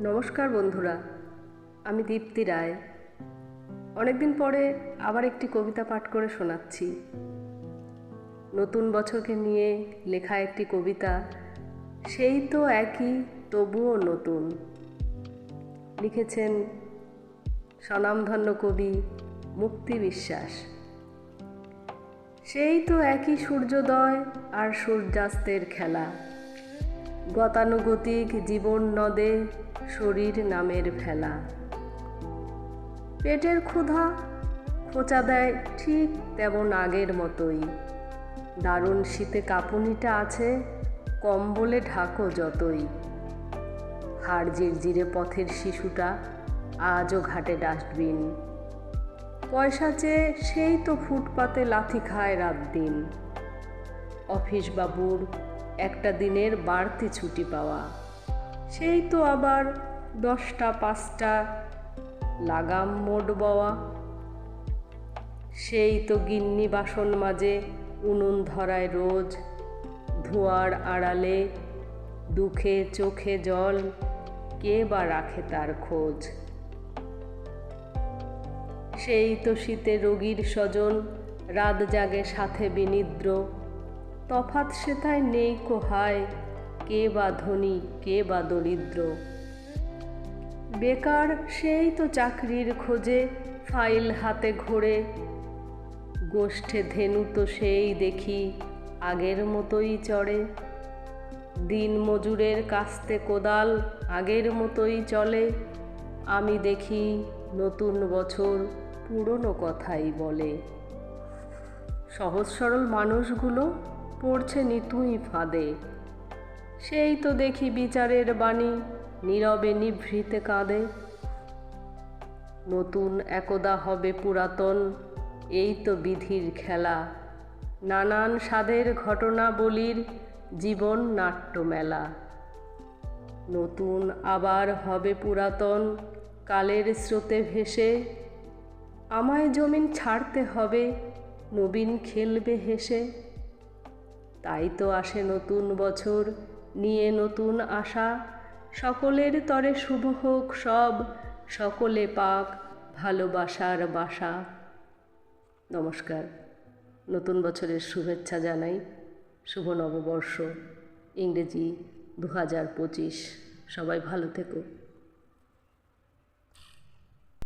নমস্কার বন্ধুরা, আমি দীপ্তি রায়। অনেকদিন পরে আবার একটি কবিতা পাঠ করে শোনাচ্ছি। নতুন বছরকে নিয়ে লেখা একটি কবিতা, সেই তো একই তবুও নতুন। লিখেছেন স্বনামধন্য কবি মুক্তি বিশ্বাস। সেই তো একই সূর্যোদয় আর সূর্যাস্তের খেলা, গতানুগতিক জীবন নদে শরীর নামের ফেলা। পেটের ক্ষুধা খোঁচা দেয় ঠিক তেমন আগের মতোই। দারুণ শীতে কাঁপুনিটা আছে, কম্বলে ঢাকো যতই। হাড় জিরজিরে পথের শিশুটা আজও ঘাটে ডাস্টবিন। পয়সা চেয়ে সেই তো ফুটপাতে লাথি খায় রাত দিন। অফিস বাবুর একটা দিনের বাড়তি ছুটি পাওয়া, সেই তো আবার 10টা 5টা লাগাম মোট বওয়া। সেই তো গিন্নি বাসন মাজে উনুন ধরায় রোজ, ধোঁয়ার আড়ালে দুঃখে চোখে জল কে বা রাখে তার খোঁজ। সেই তো শীতে রোগীর স্বজন রাত জাগে সাথে বিনিদ্র, তফাৎ সেথায় নেই কো হায়, কে বা ধনী কে বা দরিদ্র। বেকার সেই তো চাকরির খোঁজে ফাইল হাতে ঘোরে, গোষ্ঠে ধেনু তো সেই দেখি আগের মতোই চড়ে। দিন মজুরের কাস্তে কোদাল আগের মতোই চলে, আমি দেখি নতুন বছর পুরনো কথাই বলে। সহজ সরল মানুষগুলো পড়ছে নিতুই ফাঁদে, সেই তো দেখি বিচারের বাণী নীরবে নিভৃতে কাঁদে। নতুন একদা হবে পুরাতন, এই তো বিধির খেলা। নানান স্বাদের ঘটনাবলীর জীবন নাট্যমেলা। নতুন আবার হবে পুরাতন কালের স্রোতে ভেসে, আমায় জমিন ছাড়তে হবে নবীন খেলবে হেসে। তাই তো আসে নতুন বছর নিয়ে নতুন আশা, সকলের তরে শুভ হোক সব, সকলে পাক ভালোবাসার বাসা। নমস্কার, নতুন বছরের শুভেচ্ছা জানাই। শুভ নববর্ষ, ইংরেজি 2025। সবাই ভালো থেকো।